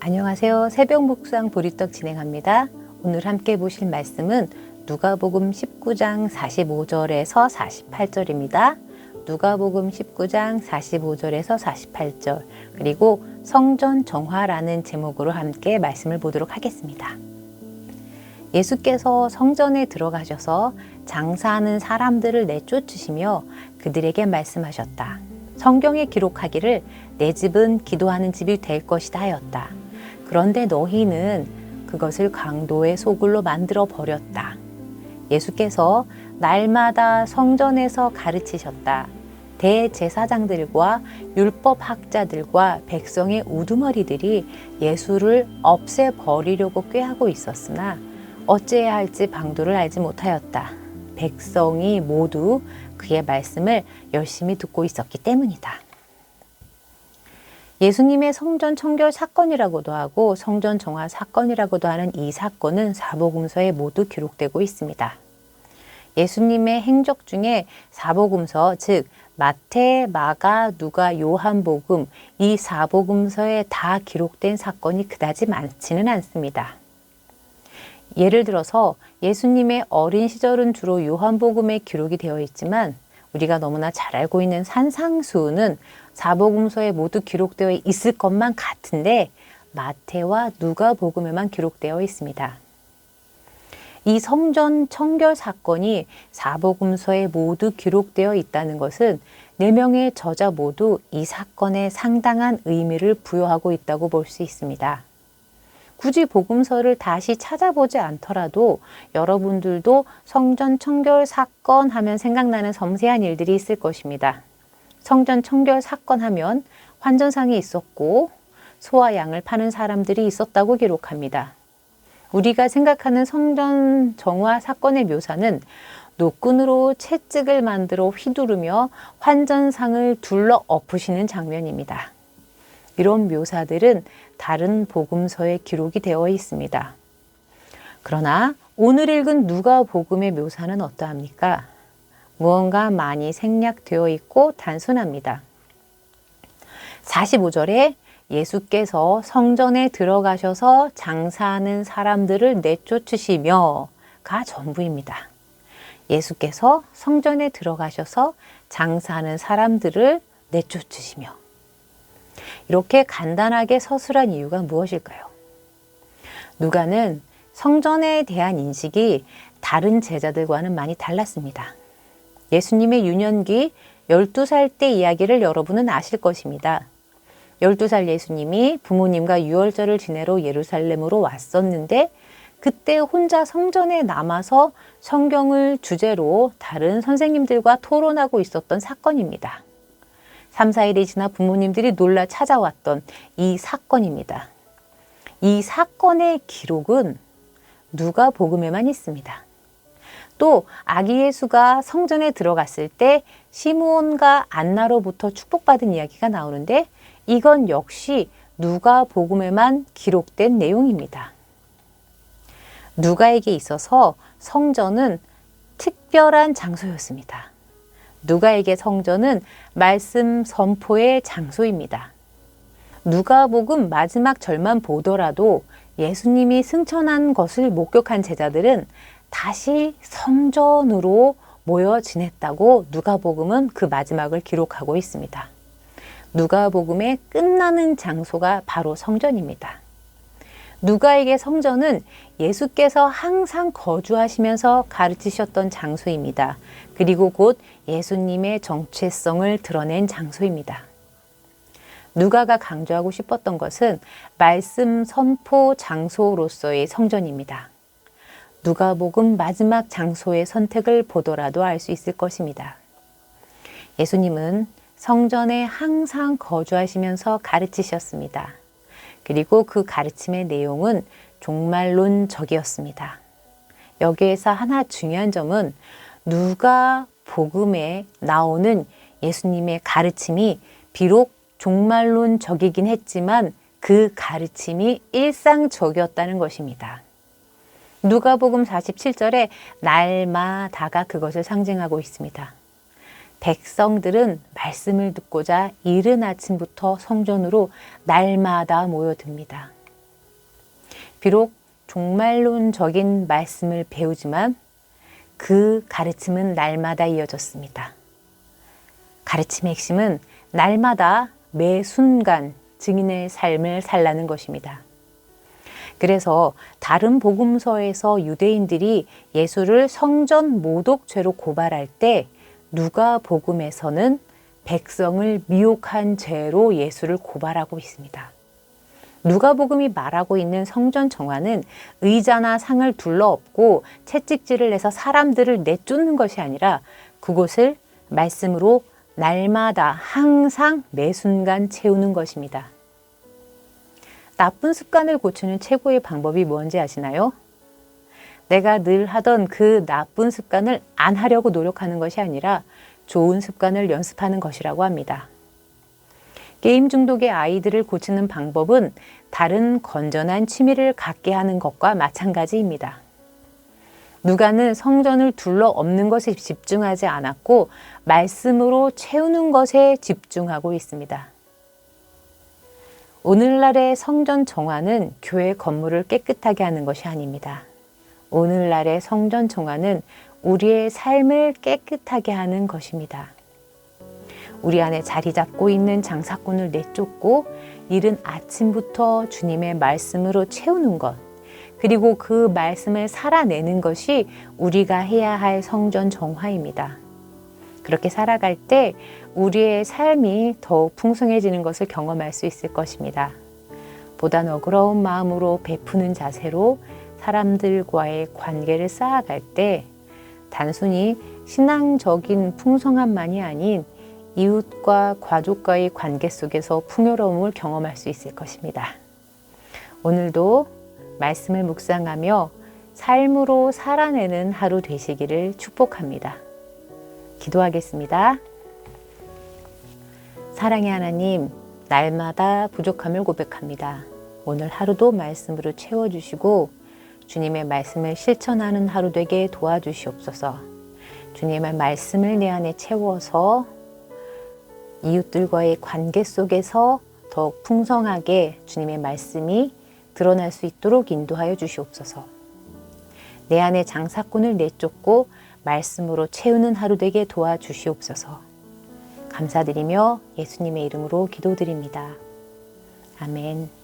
안녕하세요. 새벽 묵상 보리떡 진행합니다. 오늘 함께 보실 말씀은 누가복음 19장 45절에서 48절입니다. 누가복음 19장 45절에서 48절 그리고 성전 정화라는 제목으로 함께 말씀을 보도록 하겠습니다. 예수께서 성전에 들어가셔서 장사하는 사람들을 내쫓으시며 그들에게 말씀하셨다. 성경에 기록하기를 내 집은 기도하는 집이 될 것이다 하였다. 그런데 너희는 그것을 강도의 소굴로 만들어 버렸다. 예수께서 날마다 성전에서 가르치셨다. 대제사장들과 율법학자들과 백성의 우두머리들이 예수를 없애버리려고 꾀하고 있었으나 어찌해야 할지 방도를 알지 못하였다. 백성이 모두 그의 말씀을 열심히 듣고 있었기 때문이다. 예수님의 성전 청결 사건이라고도 하고 성전 정화 사건이라고도 하는 이 사건은 사복음서에 모두 기록되고 있습니다. 예수님의 행적 중에 사복음서, 즉 마태, 마가, 누가, 요한복음 이 사복음서에 다 기록된 사건이 그다지 많지는 않습니다. 예를 들어서 예수님의 어린 시절은 주로 요한복음에 기록이 되어 있지만 우리가 너무나 잘 알고 있는 산상수훈은 사복음서에 모두 기록되어 있을 것만 같은데 마태와 누가복음에만 기록되어 있습니다. 이 성전 청결 사건이 사복음서에 모두 기록되어 있다는 것은 4명의 저자 모두 이 사건에 상당한 의미를 부여하고 있다고 볼 수 있습니다. 굳이 복음서를 다시 찾아보지 않더라도 여러분들도 성전 청결 사건 하면 생각나는 섬세한 일들이 있을 것입니다. 성전 청결 사건 하면 환전상이 있었고 소와 양을 파는 사람들이 있었다고 기록합니다. 우리가 생각하는 성전 정화 사건의 묘사는 노끈으로 채찍을 만들어 휘두르며 환전상을 둘러 엎으시는 장면입니다. 이런 묘사들은 다른 복음서에 기록이 되어 있습니다. 그러나 오늘 읽은 누가복음의 묘사는 어떠합니까? 무언가 많이 생략되어 있고 단순합니다. 45절에 예수께서 성전에 들어가셔서 장사하는 사람들을 내쫓으시며가 전부입니다. 예수께서 성전에 들어가셔서 장사하는 사람들을 내쫓으시며 이렇게 간단하게 서술한 이유가 무엇일까요? 누가는 성전에 대한 인식이 다른 제자들과는 많이 달랐습니다. 예수님의 유년기 12살 때 이야기를 여러분은 아실 것입니다. 12살 예수님이 부모님과 유월절을 지내러 예루살렘으로 왔었는데 그때 혼자 성전에 남아서 성경을 주제로 다른 선생님들과 토론하고 있었던 사건입니다. 3, 4일이 지나 부모님들이 놀라 찾아왔던 이 사건입니다. 이 사건의 기록은 누가복음에만 있습니다. 또 아기 예수가 성전에 들어갔을 때 시므온과 안나로부터 축복받은 이야기가 나오는데 이건 역시 누가복음에만 기록된 내용입니다. 누가에게 있어서 성전은 특별한 장소였습니다. 누가에게 성전은 말씀 선포의 장소입니다. 누가복음 마지막 절만 보더라도 예수님이 승천한 것을 목격한 제자들은 다시 성전으로 모여 지냈다고 누가복음은 그 마지막을 기록하고 있습니다. 누가복음의 끝나는 장소가 바로 성전입니다. 누가에게 성전은 예수께서 항상 거주하시면서 가르치셨던 장소입니다. 그리고 곧 예수님의 정체성을 드러낸 장소입니다. 누가가 강조하고 싶었던 것은 말씀 선포 장소로서의 성전입니다. 누가복음 마지막 장소의 선택을 보더라도 알 수 있을 것입니다. 예수님은 성전에 항상 거주하시면서 가르치셨습니다. 그리고 그 가르침의 내용은 종말론적이었습니다. 여기에서 하나 중요한 점은 누가복음에 나오는 예수님의 가르침이 비록 종말론적이긴 했지만 그 가르침이 일상적이었다는 것입니다. 누가복음 47절에 날마다가 그것을 상징하고 있습니다. 백성들은 말씀을 듣고자 이른 아침부터 성전으로 날마다 모여듭니다. 비록 종말론적인 말씀을 배우지만 그 가르침은 날마다 이어졌습니다. 가르침의 핵심은 날마다 매 순간 증인의 삶을 살라는 것입니다. 그래서 다른 복음서에서 유대인들이 예수를 성전 모독죄로 고발할 때 누가복음에서는 백성을 미혹한 죄로 예수를 고발하고 있습니다. 누가복음이 말하고 있는 성전 정화는 의자나 상을 둘러엎고 채찍질을 해서 사람들을 내쫓는 것이 아니라 그곳을 말씀으로 날마다 항상 매 순간 채우는 것입니다. 나쁜 습관을 고치는 최고의 방법이 뭔지 아시나요? 내가 늘 하던 그 나쁜 습관을 안 하려고 노력하는 것이 아니라 좋은 습관을 연습하는 것이라고 합니다. 게임 중독의 아이들을 고치는 방법은 다른 건전한 취미를 갖게 하는 것과 마찬가지입니다. 누가는 성전을 둘러엎는 것에 집중하지 않았고 말씀으로 채우는 것에 집중하고 있습니다. 오늘날의 성전 정화는 교회 건물을 깨끗하게 하는 것이 아닙니다. 오늘날의 성전 정화는 우리의 삶을 깨끗하게 하는 것입니다. 우리 안에 자리 잡고 있는 장사꾼을 내쫓고 이른 아침부터 주님의 말씀으로 채우는 것, 그리고 그 말씀을 살아내는 것이 우리가 해야 할 성전 정화입니다. 그렇게 살아갈 때 우리의 삶이 더욱 풍성해지는 것을 경험할 수 있을 것입니다. 보다 너그러운 마음으로 베푸는 자세로 사람들과의 관계를 쌓아갈 때 단순히 신앙적인 풍성함만이 아닌 이웃과 가족과의 관계 속에서 풍요로움을 경험할 수 있을 것입니다. 오늘도 말씀을 묵상하며 삶으로 살아내는 하루 되시기를 축복합니다. 기도하겠습니다. 사랑의 하나님, 날마다 부족함을 고백합니다. 오늘 하루도 말씀으로 채워주시고 주님의 말씀을 실천하는 하루 되게 도와주시옵소서. 주님의 말씀을 내 안에 채워서 이웃들과의 관계 속에서 더욱 풍성하게 주님의 말씀이 드러날 수 있도록 인도하여 주시옵소서. 내 안에 장사꾼을 내쫓고 말씀으로 채우는 하루 되게 도와주시옵소서. 감사드리며 예수님의 이름으로 기도드립니다. 아멘.